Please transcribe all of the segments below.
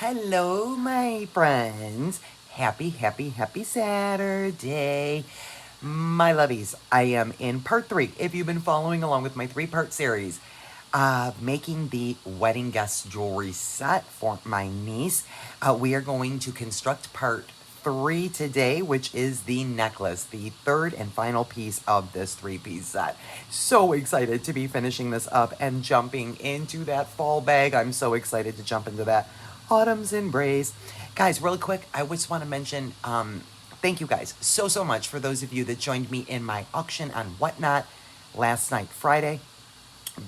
Hello, my friends. Happy Saturday. My lovies, I am in part 3. If you've been following along with my 3-part series of making the wedding guest jewelry set for my niece, we are going to construct part 3 today, which is the necklace, the third and final piece of this 3-piece set. So excited to be finishing this up and jumping into that fall bag. I'm so excited to jump into that autumn's embrace. Guys, really quick, I just want to mention thank you guys so much for those of you that joined me in my auction on Whatnot last night, Friday.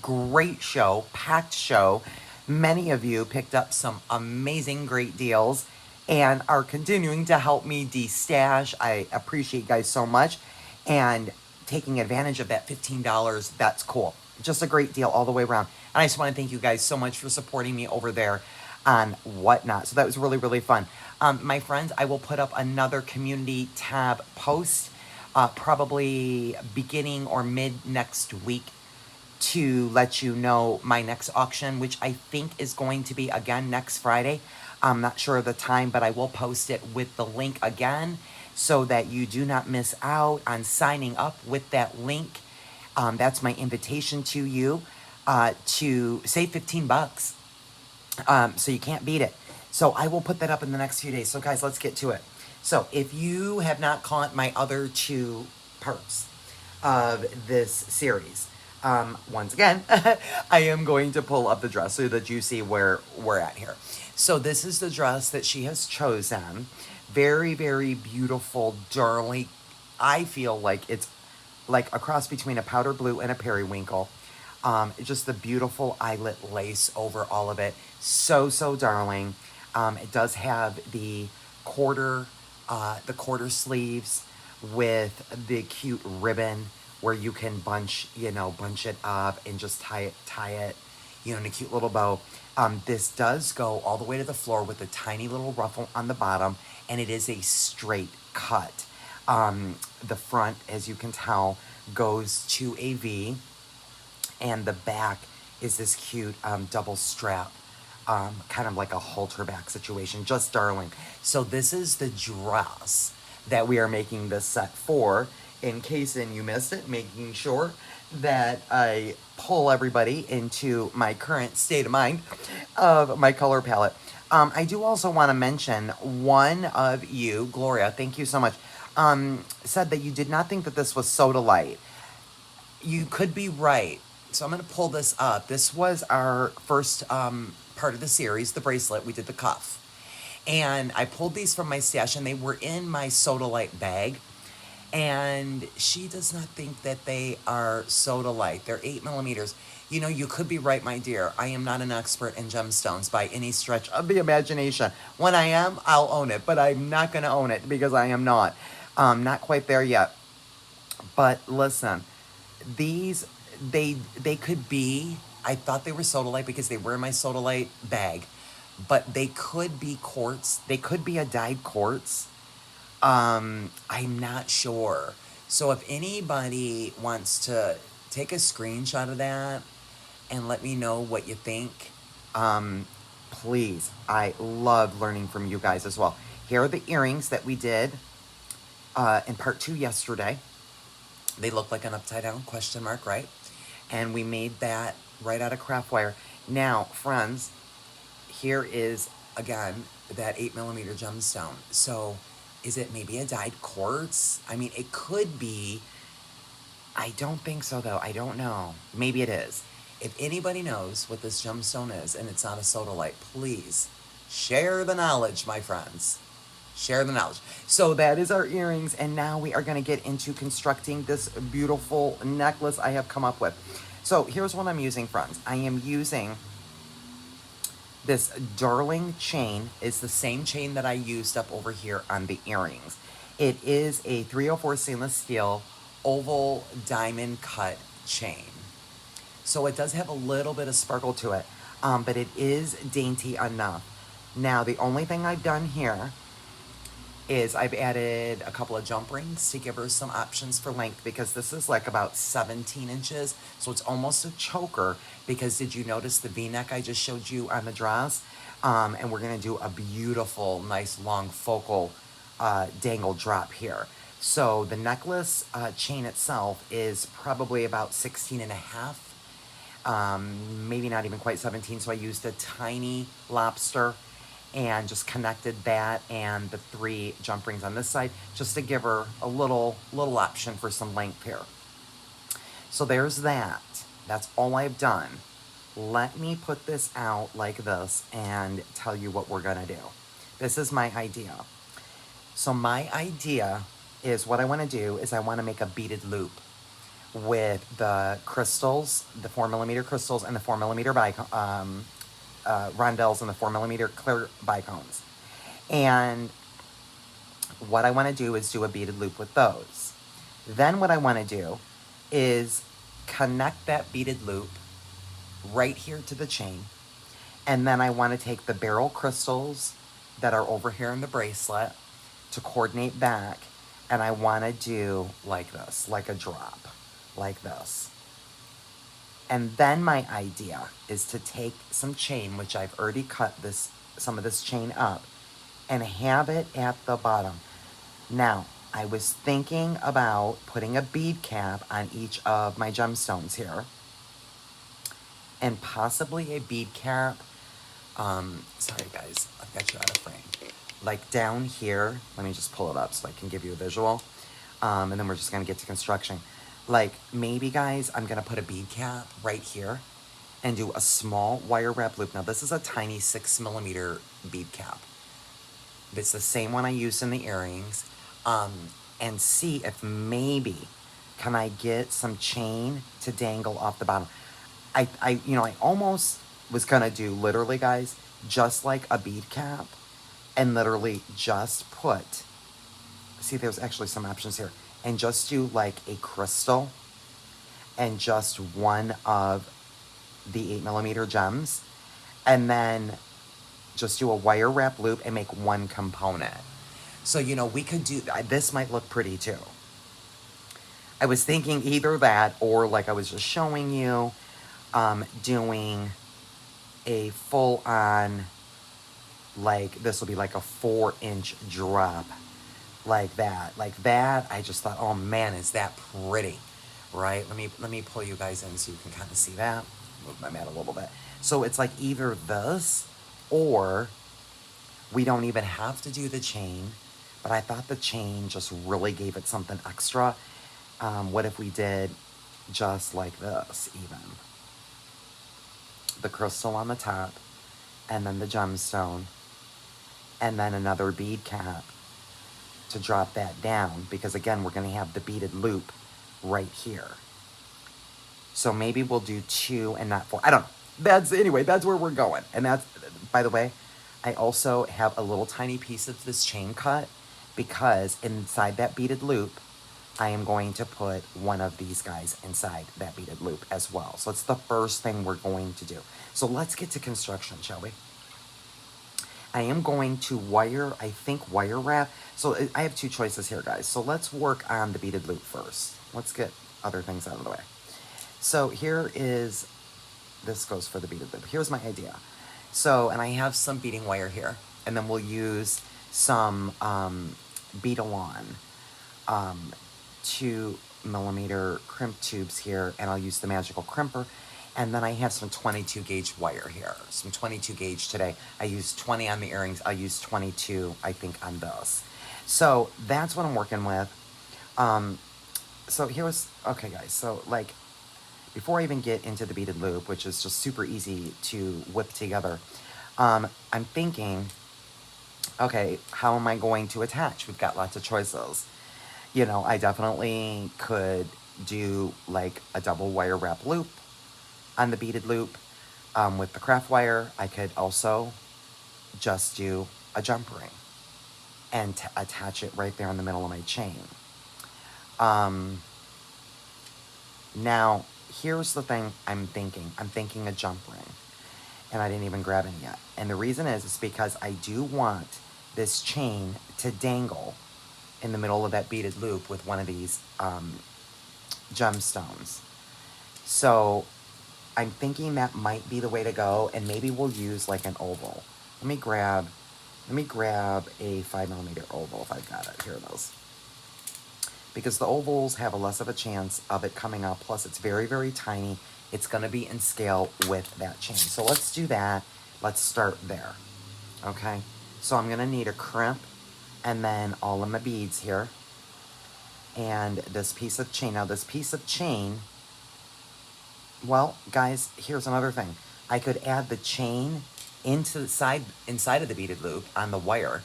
Great show, packed show. Many of you picked up some amazing, great deals and are continuing to help me de-stash. I appreciate you guys so much. And taking advantage of that $15, that's cool. Just a great deal all the way around. And I just want to thank you guys so much for supporting me over there on Whatnot. So that was really fun. My friends, I will put up another community tab post probably beginning or mid next week to let you know my next auction, which I think is going to be again next Friday. I'm not sure of the time, but I will post it with the link again so that you do not miss out on signing up with that link. That's my invitation to you to save 15 bucks. So you can't beat it. So I will put that up in the next few days. So guys, let's get to it. So if you have not caught my other 2 parts of this series, once again, I am going to pull up the dress so that you see where we're at here. So this is the dress that she has chosen. Very beautiful, darling. I feel like it's like a cross between a powder blue and a periwinkle. Just the beautiful eyelet lace over all of it. So darling. It does have the quarter sleeves with the cute ribbon where you can bunch it up and just tie it, in a cute little bow. This does go all the way to the floor with a tiny little ruffle on the bottom, and it is a straight cut. The front, as you can tell, goes to a V, and the back is this cute double strap, kind of like a halter back situation. Just darling. So this is the dress that we are making this set for. In case you missed it, making sure that I pull everybody into my current state of mind of my color palette. I do also want to mention one of you, Gloria, thank you so much, said that you did not think that this was Soda Light. You could be right. So I'm going to pull this up. This was our first part of the series, the bracelet. We did the cuff. And I pulled these from my stash, and they were in my Soda Light bag. And she does not think that they are Soda Light. They're 8 millimeters. You could be right, my dear. I am not an expert in gemstones by any stretch of the imagination. When I am, I'll own it. But I'm not going to own it because I am not. Not quite there yet. But listen, these, they could be, I thought they were Soda Light because they were in my Soda Light bag. But they could be quartz. They could be a dyed quartz. I'm not sure. So if anybody wants to take a screenshot of that and let me know what you think, please. I love learning from you guys as well. Here are the earrings that we did in part 2 yesterday. They look like an upside down question mark, right? And we made that right out of craft wire. Now, friends, here is, again, that 8 millimeter gemstone. So is it maybe a dyed quartz? I mean, it could be. I don't think so, though. I don't know. Maybe it is. If anybody knows what this gemstone is and it's not a Soda Light, please share the knowledge, my friends. Share the knowledge. So that is our earrings, and now we are going to get into constructing this beautiful necklace I have come up with. So here's what I'm using, friends. I am using this darling chain. Is the same chain that I used up over here on the earrings. It is a 304 stainless steel oval diamond cut chain. So it does have a little bit of sparkle to it, but it is dainty enough. Now, the only thing I've done here is I've added a couple of jump rings to give her some options for length, because this is like about 17 inches. So it's almost a choker, because did you notice the V-neck I just showed you on the dress? And we're gonna do a beautiful, nice long focal dangle drop here. So the necklace chain itself is probably about 16 and a half, maybe not even quite 17. So I used a tiny lobster and just connected that and the 3 jump rings on this side just to give her a little option for some length here. So there's that. That's all I've done. Let me put this out like this and tell you what we're gonna do. This is my idea. So my idea is what I wanna do is I wanna make a beaded loop with the crystals, the 4mm crystals and the 4mm rondelles and the 4mm clear bicones. And what I wanna do is do a beaded loop with those. Then what I wanna do is connect that beaded loop right here to the chain. And then I want to take the beryl crystals that are over here in the bracelet to coordinate back. And I want to do like this, like a drop, like this. And then my idea is to take some chain, which I've already cut some of this chain up, and have it at the bottom. Now, I was thinking about putting a bead cap on each of my gemstones here, and possibly a bead cap. Sorry guys, I've got you out of frame. Like down here, let me just pull it up so I can give you a visual. And then we're just gonna get to construction. Like maybe guys, I'm gonna put a bead cap right here and do a small wire wrap loop. Now this is a tiny 6mm bead cap. It's the same one I used in the earrings. And see if maybe can I get some chain to dangle off the bottom. I almost was gonna do literally, guys, just like a bead cap, and literally just put. See, there's actually some options here, and just do like a crystal, and just one of the 8mm gems, and then just do a wire wrap loop and make one component. So we could do this. Might look pretty too. I was thinking either that or like I was just showing you. Doing a full-on, like this will be like a 4-inch drop, like that. I just thought, oh man, is that pretty, right? Let me pull you guys in so you can kind of see that. Move my mat a little bit. So it's like either this, or we don't even have to do the chain. But I thought the chain just really gave it something extra. What if we did just like this, even? The crystal on the top, and then the gemstone, and then another bead cap to drop that down, because again, we're going to have the beaded loop right here. So maybe we'll do 2 and not 4. I don't know. That's where we're going. And that's, by the way, I also have a little tiny piece of this chain cut, because inside that beaded loop, I am going to put one of these guys inside that beaded loop as well. So it's the first thing we're going to do. So let's get to construction, shall we? I am going to wire wrap. So I have 2 choices here, guys. So let's work on the beaded loop first. Let's get other things out of the way. So here is, this goes for the beaded loop. Here's my idea. So, and I have some beading wire here. And then we'll use some bead-along 2mm crimp tubes here, and I'll use the magical crimper. And then I have some 22 gauge wire here, some 22 gauge today. I used 20 on the earrings. I'll use 22, I think, on this. So that's what I'm working with. So here's, okay guys, so like, before I even get into the beaded loop, which is just super easy to whip together, I'm thinking, okay, how am I going to attach? We've got lots of choices. I definitely could do like a double wire wrap loop on the beaded loop with the craft wire. I could also just do a jump ring and attach it right there in the middle of my chain. Now, here's the thing I'm thinking. I'm thinking a jump ring, and I didn't even grab any yet. And the reason is because I do want this chain to dangle in the middle of that beaded loop with one of these gemstones. So I'm thinking that might be the way to go, and maybe we'll use like an oval. Let me grab a 5mm oval if I've got it. Here it is. Because the ovals have a less of a chance of it coming up. Plus, it's very, very tiny. It's going to be in scale with that chain. So let's do that. Let's start there. Okay? So I'm going to need a crimp and then all of my beads here. And this piece of chain. Now, this piece of chain, well, guys, here's another thing. I could add the chain into the inside of the beaded loop on the wire.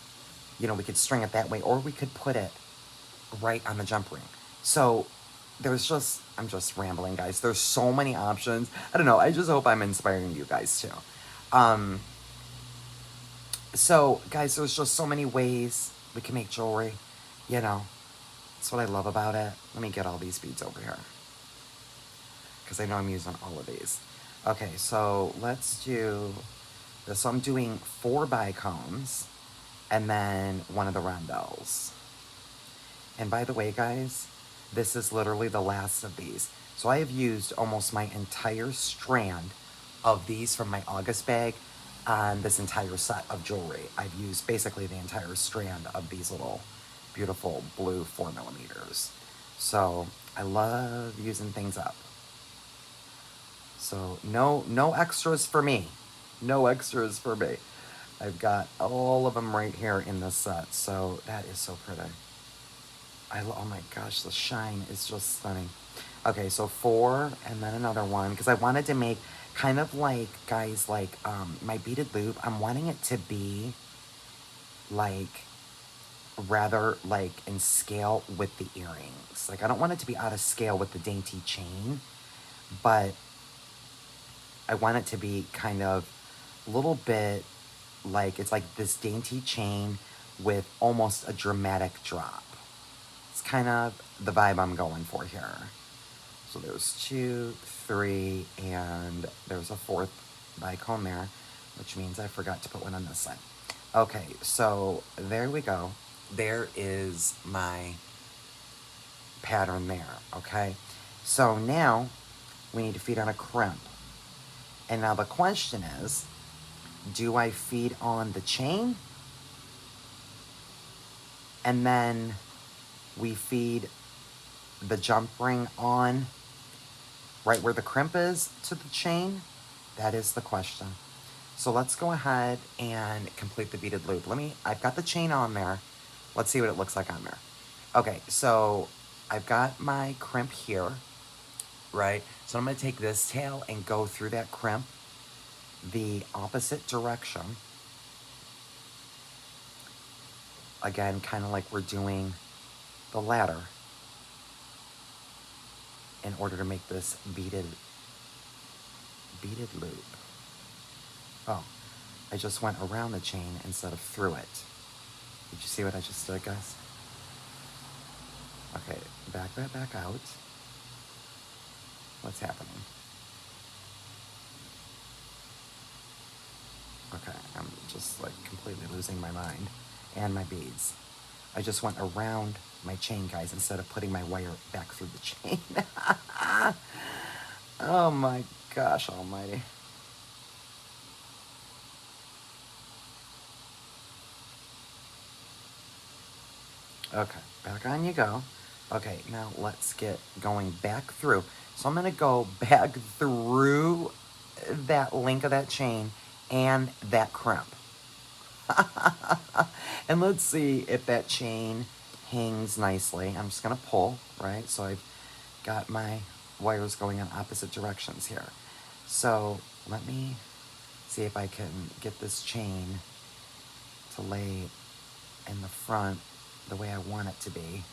You know, we could string it that way, or we could put it right on the jump ring. So I'm just rambling, guys. There's so many options. I don't know. I just hope I'm inspiring you guys too. So, guys, there's just so many ways we can make jewelry. You know, that's what I love about it. Let me get all these beads over here, because I know I'm using all of these. Okay, so let's do this. So I'm doing 4 bicones and then one of the rondelles. And by the way, guys, this is literally the last of these. So I have used almost my entire strand of these from my August bag on this entire set of jewelry. I've used basically the entire strand of these little beautiful blue 4mm. So I love using things up. So no extras for me. No extras for me. I've got all of them right here in this set. So that is so pretty. Oh my gosh, the shine is just stunning. Okay, so 4 and then another one, because I wanted to make kind of like, guys, like my beaded loop. I'm wanting it to be like rather like in scale with the earrings. Like I don't want it to be out of scale with the dainty chain, but I want it to be kind of a little bit like it's like this dainty chain with almost a dramatic drop. It's kind of the vibe I'm going for here. So there's 2, 3, and there's a 4th bicone there, which means I forgot to put one on this side. Okay, so there we go. There is my pattern there, okay? So now we need to feed on a crimp. And now the question is, do I feed on the chain? And then we feed the jump ring on right where the crimp is to the chain? That is the question. So let's go ahead and complete the beaded loop. I've got the chain on there. Let's see what it looks like on there. Okay, so I've got my crimp here, right? So I'm gonna take this tail and go through that crimp the opposite direction. Again, kind of like we're doing the ladder in order to make this beaded loop. Oh, I just went around the chain instead of through it. Did you see what I just did, guys? Okay, back that back out. What's happening? Okay, I'm just like completely losing my mind. And my beads. I just went around my chain, guys, instead of putting my wire back through the chain. Oh my gosh almighty. Okay, back on you go. Okay, now let's get going back through. So I'm gonna go back through that link of that chain and that crimp. And let's see if that chain hangs nicely. I'm just gonna pull, right? So I've got my wires going in opposite directions here. So let me see if I can get this chain to lay in the front the way I want it to be.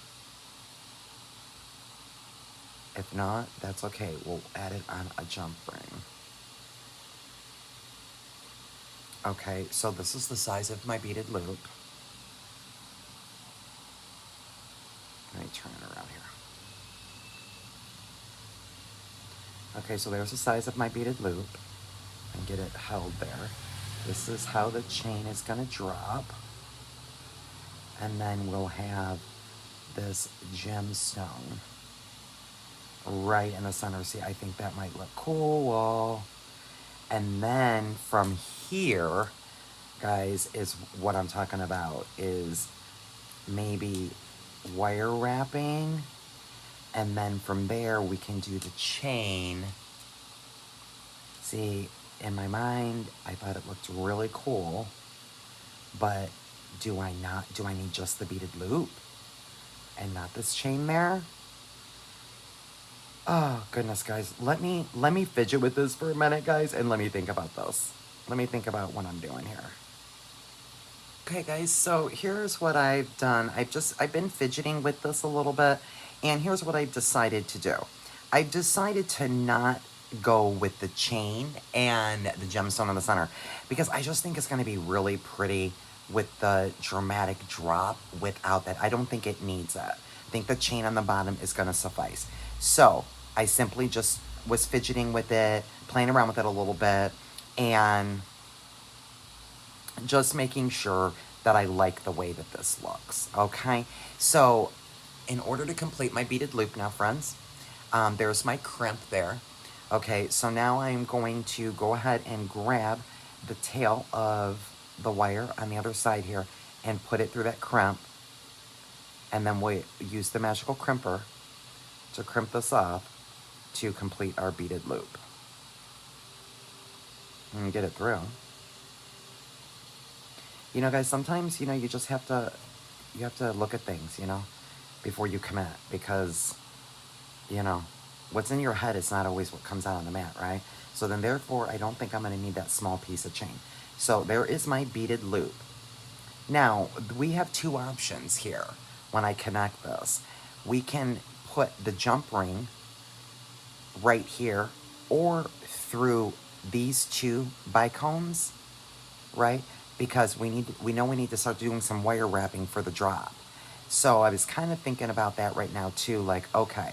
If not, that's okay. We'll add it on a jump ring. Okay, so this is the size of my beaded loop. Let me turn it around here. Okay, so there's the size of my beaded loop. And get it held there. This is how the chain is gonna drop. And then we'll have this gemstone right in the center. See, I think that might look cool. And then from here, guys, is what I'm talking about, is maybe wire wrapping, and then from there we can do the chain. See, in my mind, I thought it looked really cool, but do I need just the beaded loop and not this chain there? Oh, goodness, guys. Let me fidget with this for a minute, guys, and let me think about this. Let me think about what I'm doing here. Okay, guys, so here's what I've done. I've been fidgeting with this a little bit, and here's what I've decided to do. I've decided to not go with the chain and the gemstone in the center, because I just think it's going to be really pretty with the dramatic drop without that. I don't think it needs it. I think the chain on the bottom is going to suffice. So I simply just was fidgeting with it, playing around with it a little bit, and just making sure that I like the way that this looks, okay? So in order to complete my beaded loop now, friends, there's my crimp there. Okay, so now I'm going to go ahead and grab the tail of the wire on the other side here and put it through that crimp, and then we use the magical crimper to crimp this up to complete our beaded loop. And get it through. You know, guys, sometimes, you know, you just have to look at things, you know, before you commit, because, you know, what's in your head is not always what comes out on the mat, right? So then, therefore, I don't think I'm going to need that small piece of chain. So there is my beaded loop. Now, we have two options here when I connect this. We can put the jump ring right here or through these two bicones, right? Because we know we need to start doing some wire wrapping for the drop. So I was kind of thinking about that right now too, like, okay,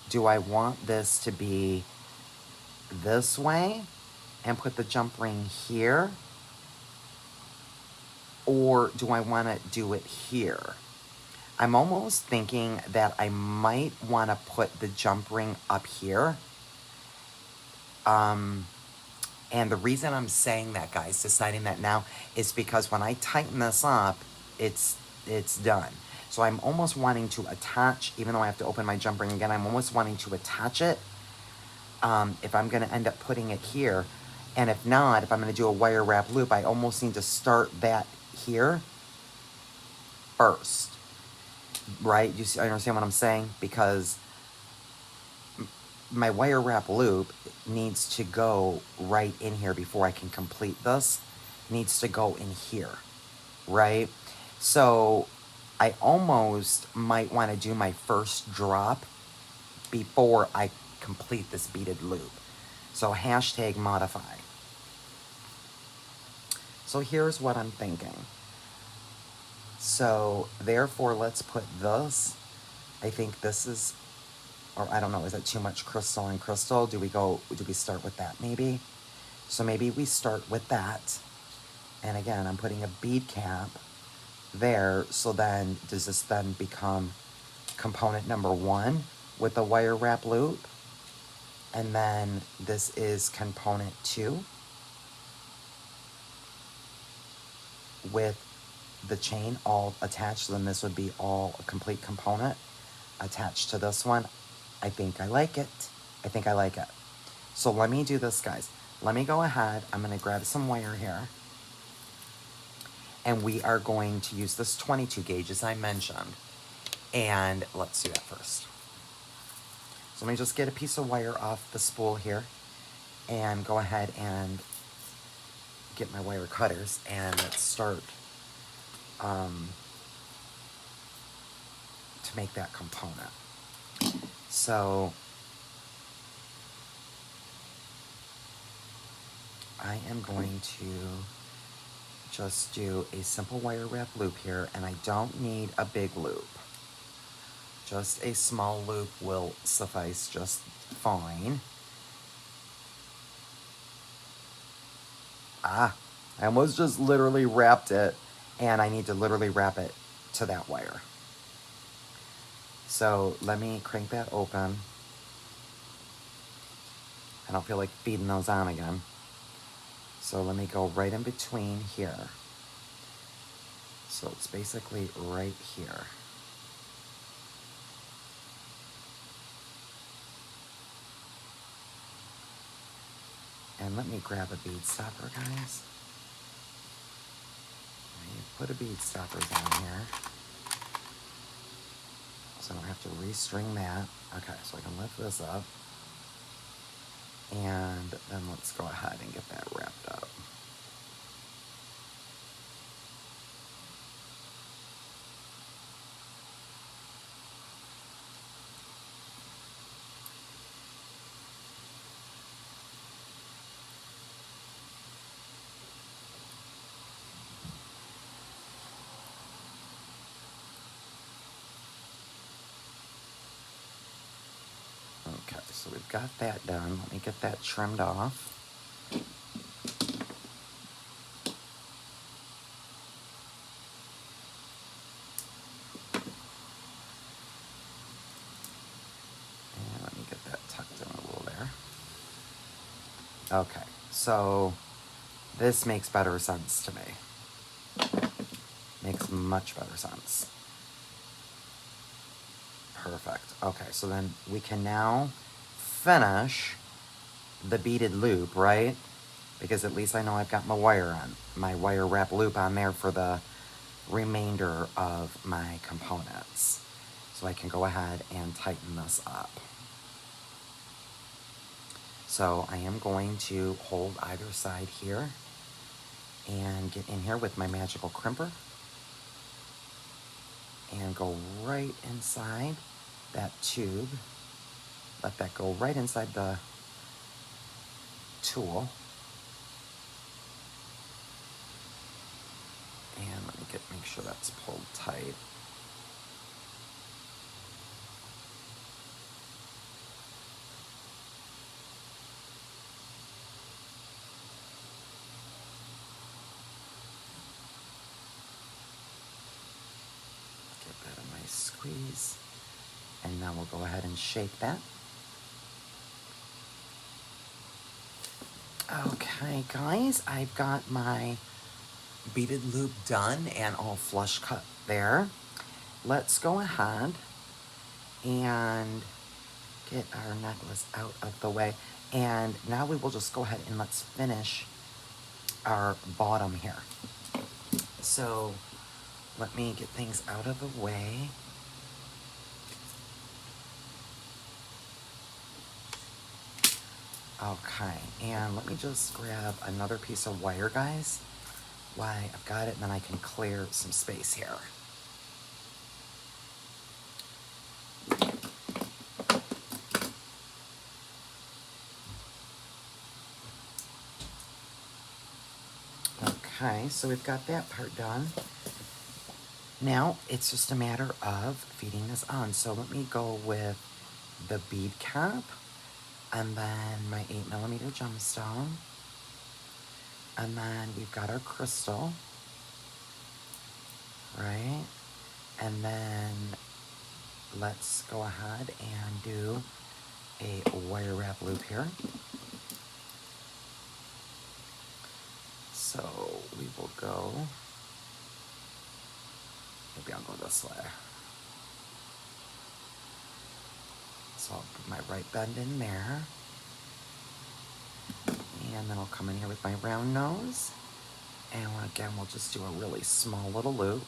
do I want this to be this way and put the jump ring here? Or do I want to do it here? I'm almost thinking that I might want to put the jump ring up here. And the reason I'm saying that, guys, deciding that now, is because when I tighten this up, it's done. So I'm almost wanting to attach, even though I have to open my jump ring again, I'm almost wanting to attach it if I'm going to end up putting it here. And if not, if I'm going to do a wire wrap loop, I almost need to start that here first. Right? You understand what I'm saying? Because my wire wrap loop needs to go right in here before I can complete this. It needs to go in here, right? So I almost might want to do my first drop before I complete this beaded loop. So hashtag modify. So here's what I'm thinking. So therefore, let's put this. I think this is, or I don't know, is that too much crystal and crystal? Do we start with that maybe? So maybe we start with that. And again, I'm putting a bead cap there. So then, does this then become component number 1 with the wire wrap loop? And then this is component 2 with the chain all attached. Then this would be all a complete component attached to this one. I think I like it. I think I like it. So let me do this, guys. Let me go ahead. I'm going to grab some wire here. And we are going to use this 22 gauge, as I mentioned. And let's do that first. So let me just get a piece of wire off the spool here. And go ahead and get my wire cutters. And let's start to make that component. So I am going to just do a simple wire wrap loop here, and I don't need a big loop. Just a small loop will suffice just fine. I almost just literally wrapped it, and I need to literally wrap it to that wire. So let me crank that open. I don't feel like feeding those on again. So let me go right in between here. So it's basically right here. And let me grab a bead stopper, guys. Put a bead stopper down here, so I don't have to restring that. Okay, so I can lift this up. And then let's go ahead and get that wrapped up. Okay, so we've got that done. Let me get that trimmed off. And let me get that tucked in a little there. Okay, so this makes better sense to me. Makes much better sense. Perfect. Okay, so then we can now finish the beaded loop, right? Because at least I know I've got my wire wrap loop on there for the remainder of my components. So I can go ahead and tighten this up. So I am going to hold either side here and get in here with my magical crimper and go right inside that tube. Let that go right inside the tool. And let me make sure that's pulled tight. Give that a nice squeeze. And now we'll go ahead and shape that. Okay, guys, I've got my beaded loop done and all flush cut there. Let's go ahead and get our necklace out of the way. And now we will just go ahead and let's finish our bottom here. So let me get things out of the way. Okay, and let me just grab another piece of wire, guys. Why, I've got it, and then I can clear some space here. Okay, so we've got that part done. Now, it's just a matter of feeding this on. So let me go with the bead cap, and then my 8mm gemstone. And then we've got our crystal, right? And then let's go ahead and do a wire wrap loop here. So we will go, maybe I'll go this way. So I'll put my right bend in there. And then I'll come in here with my round nose. And again, we'll just do a really small little loop.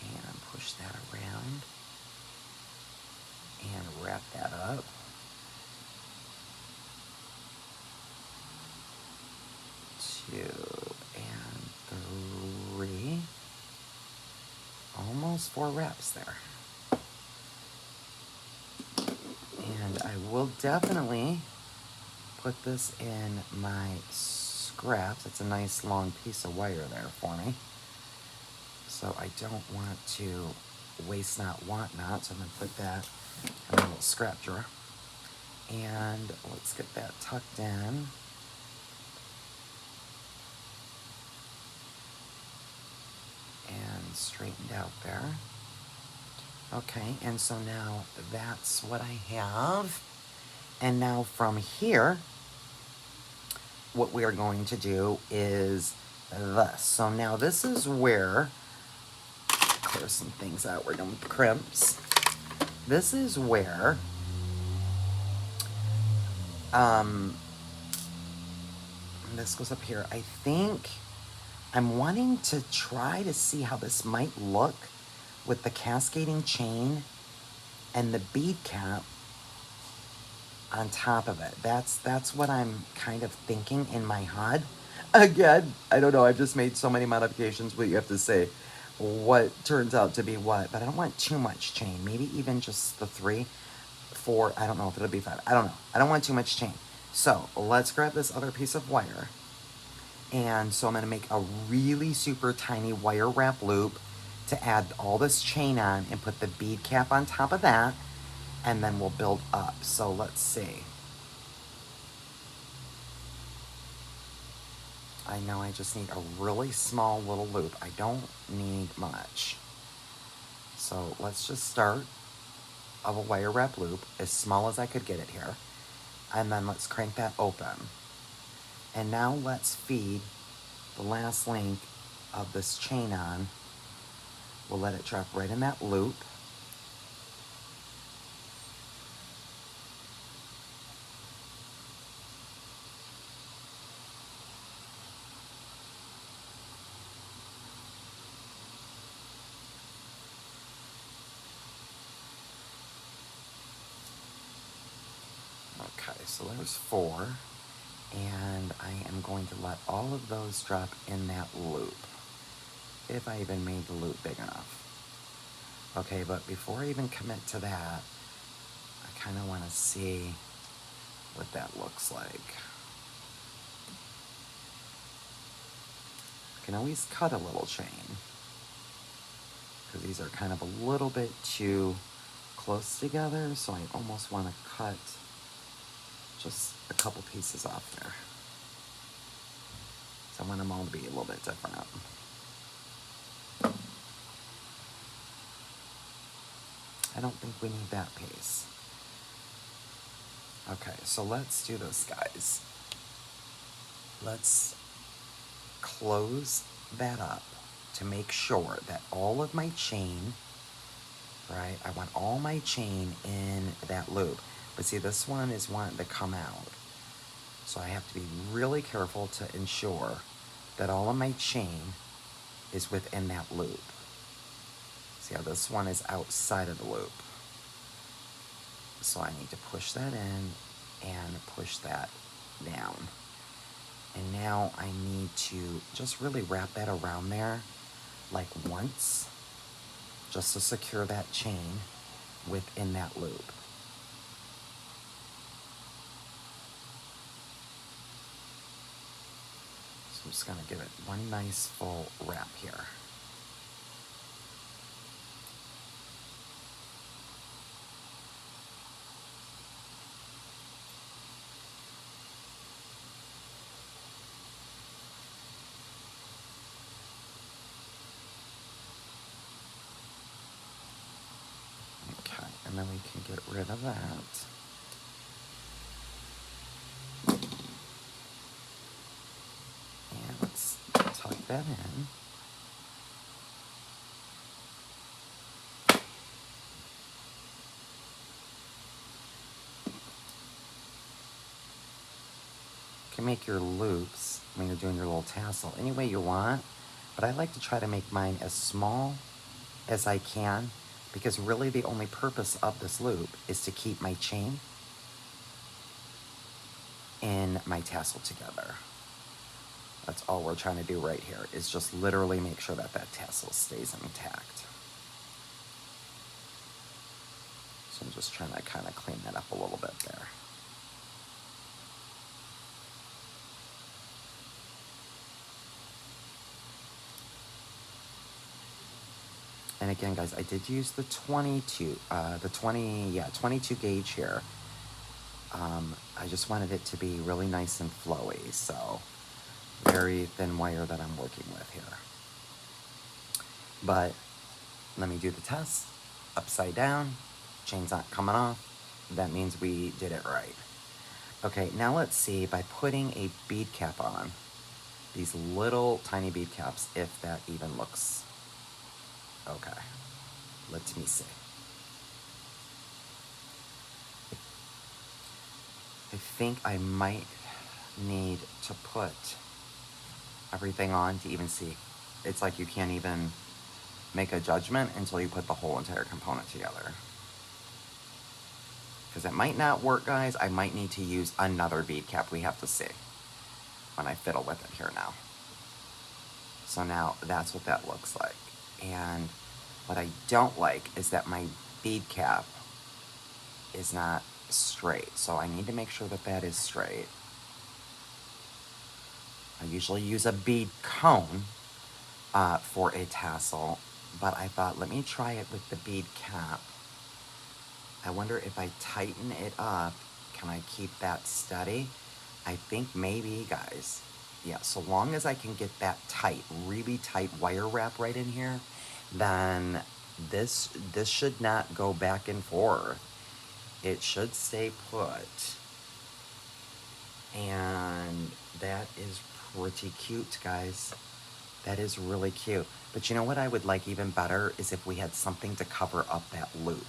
And push that around. And wrap that up. Two and three. Almost 4 wraps there. And I will definitely put this in my scraps. It's a nice long piece of wire there for me. So I don't want to waste not, want not. So I'm going to put that in a little scrap drawer. And let's get that tucked in. And straightened out there. Okay, and so now that's what I have. And now from here, what we are going to do is this. So now this is where, clear some things out. We're done with the crimps. This is where this goes up here. I think I'm wanting to try to see how this might look with the cascading chain and the bead cap on top of it. That's what I'm kind of thinking in my head. Again, I don't know. I've just made so many modifications. What you have to say, what turns out to be what. But I don't want too much chain. Maybe even just the 3, 4. I don't know if it'll be 5. I don't know. I don't want too much chain. So let's grab this other piece of wire. And so I'm going to make a really super tiny wire wrap loop to add all this chain on and put the bead cap on top of that. And then we'll build up. So let's see. I know I just need a really small little loop. I don't need much. So let's just start of a wire wrap loop as small as I could get it here. And then let's crank that open. And now let's feed the last link of this chain on. We'll let it drop right in that loop. Okay, so there's 4. And I am going to let all of those drop in that loop. If I even made the loop big enough. Okay, but before I even commit to that, I kind of want to see what that looks like. I can always cut a little chain, because these are kind of a little bit too close together, so I almost want to cut just a couple pieces off there. So I want them all to be a little bit different. I don't think we need that piece. Okay, so let's do this, guys. Let's close that up to make sure that all of my chain, right, I want all my chain in that loop. But see, this one is wanting to come out. So I have to be really careful to ensure that all of my chain is within that loop. See how this one is outside of the loop. So I need to push that in and push that down. And now I need to just really wrap that around there like once, just to secure that chain within that loop. So I'm just gonna give it one nice full wrap here. Okay, and then we can get rid of that. And let's tuck that in. You can make your loops when you're doing your little tassel any way you want, but I like to try to make mine as small as I can, because really the only purpose of this loop is to keep my chain and my tassel together. That's all we're trying to do right here, is just literally make sure that that tassel stays intact. So I'm just trying to kind of clean that up a little bit there. And again, guys, I did use the 22 gauge here. I just wanted it to be really nice and flowy, so very thin wire that I'm working with here. But let me do the test. Upside down, chain's not coming off. That means we did it right. Okay, now let's see, by putting a bead cap on, these little tiny bead caps, if that even looks okay. Let me see. I think I might need to put everything on to even see. It's like you can't even make a judgment until you put the whole entire component together. Because it might not work, guys. I might need to use another bead cap. We have to see when I fiddle with it here now. So now that's what that looks like. And what I don't like is that my bead cap is not straight. So I need to make sure that that is straight. I usually use a bead cone for a tassel, but I thought, let me try it with the bead cap. I wonder if I tighten it up, can I keep that steady? I think maybe, guys. Yeah, so long as I can get that tight, really tight wire wrap right in here, then this should not go back and forth. It should stay put. And that is pretty cute, guys. That is really cute. But you know what I would like even better is if we had something to cover up that loop.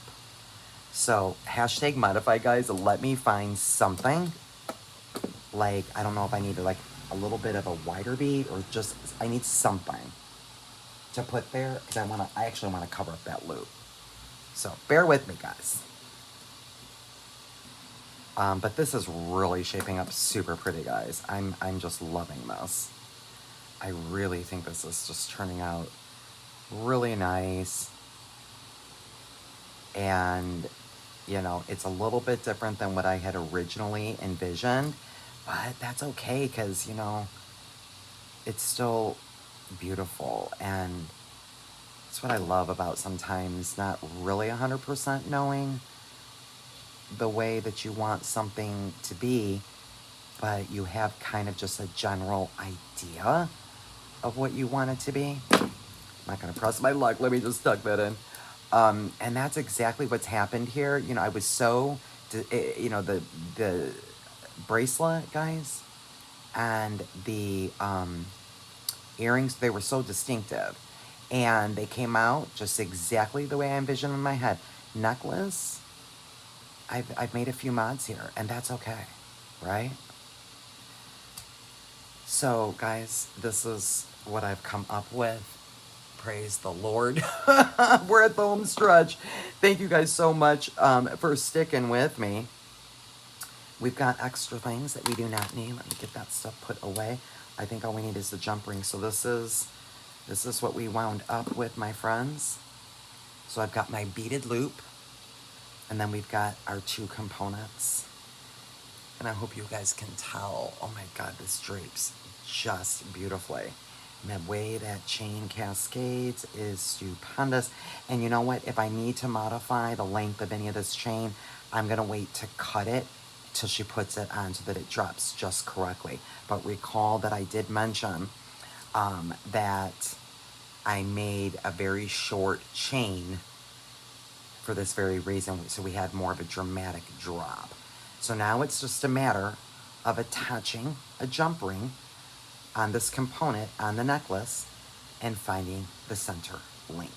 So, hashtag modify, guys. Let me find something. Like, I don't know if I need like a little bit of a wider bead or just, I need something to put there because I actually want to cover up that loop. So, bear with me, guys. But this is really shaping up super pretty, guys. I'm just loving this. I really think this is just turning out really nice. And, you know, it's a little bit different than what I had originally envisioned, but that's okay because, you know, it's still beautiful. And it's what I love about sometimes not really 100% knowing the way that you want something to be, but you have kind of just a general idea of what you want it to be. I'm not gonna press my luck, let me just tuck that in. And that's exactly what's happened here. You know, I was so, you know, the bracelet, guys, and the earrings, they were so distinctive. And they came out just exactly the way I envisioned in my head. Necklace, I've made a few mods here, and that's okay, right? So, guys, this is what I've come up with. Praise the Lord. We're at the home stretch. Thank you guys so much for sticking with me. We've got extra things that we do not need. Let me get that stuff put away. I think all we need is the jump ring. So this is what we wound up with, my friends. So I've got my beaded loop, and then we've got our two components. And I hope you guys can tell. Oh my God, this drapes just beautifully. And the way that chain cascades is stupendous. And you know what? If I need to modify the length of any of this chain, I'm gonna wait to cut it till she puts it on so that it drops just correctly. But recall that I did mention that I made a very short chain for this very reason, so we had more of a dramatic drop. So now it's just a matter of attaching a jump ring on this component on the necklace and finding the center link.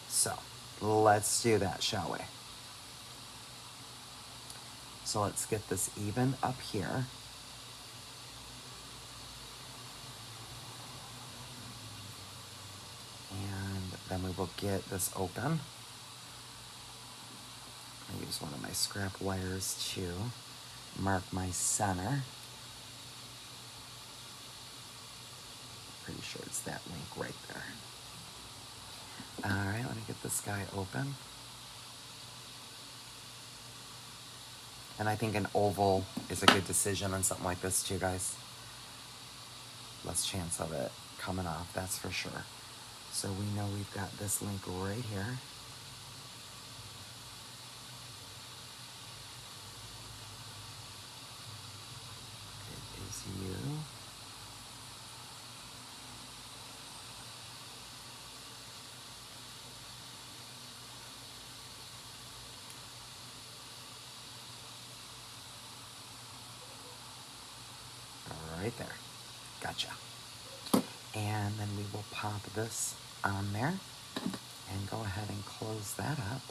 So let's do that, shall we? So let's get this even up here. And then we will get this open. I use one of my scrap wires to mark my center. Pretty sure it's that link right there. All right, let me get this guy open. And I think an oval is a good decision on something like this too, guys. Less chance of it coming off, that's for sure. So we know we've got this link right here. It is you. Gotcha. And then we will pop this on there and go ahead and close that up.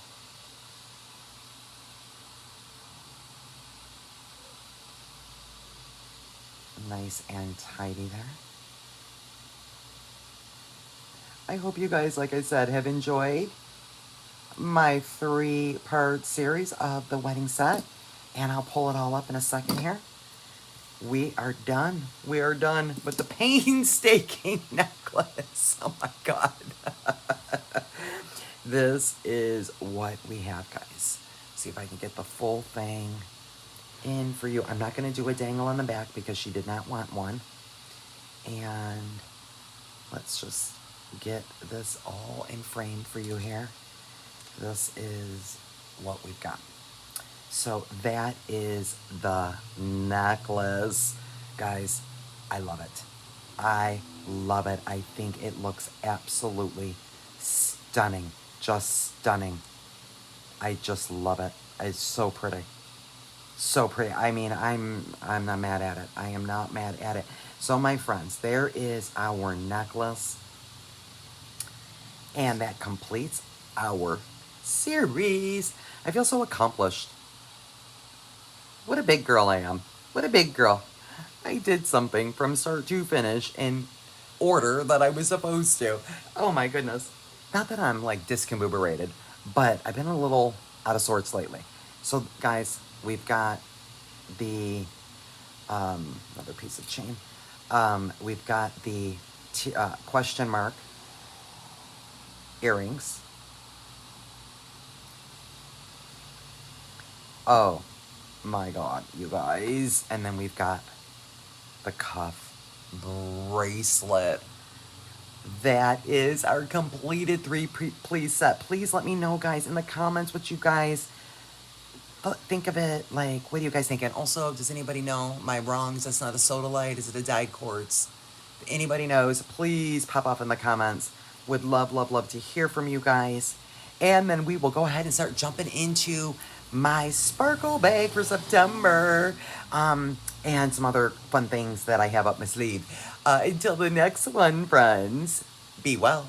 Nice and tidy there. I hope you guys, like I said, have enjoyed my 3-part series of the wedding set. And I'll pull it all up in a second here. We are done. We are done with the painstaking necklace. Oh my God. This is what we have, guys. See if I can get the full thing in for you. I'm not going to do a dangle on the back because she did not want one. And let's just get this all in frame for you here. This is what we've got. So that is the necklace. Guys, I love it. I love it. I think it looks absolutely stunning. Just stunning. I just love it. It's so pretty. So pretty. I mean, I'm not mad at it. I am not mad at it. So my friends, there is our necklace. And that completes our series. I feel so accomplished. What a big girl I am. What a big girl. I did something from start to finish in order that I was supposed to. Oh my goodness. Not that I'm like discombobulated, but I've been a little out of sorts lately. So guys, we've got the, another piece of chain. We've got the question mark earrings. Oh my God, you guys. And then we've got the cuff bracelet. That is our completed 3-piece set. Please let me know, guys, in the comments what you guys think of it. Like, what do you guys think? And also, does anybody know my wrongs? That's not a soda light. Is it a dyed quartz? If anybody knows, please pop off in the comments. Would love, love, love to hear from you guys. And then we will go ahead and start jumping into my sparkle bag for September. And some other fun things that I have up my sleeve. Until the next one, friends, be well.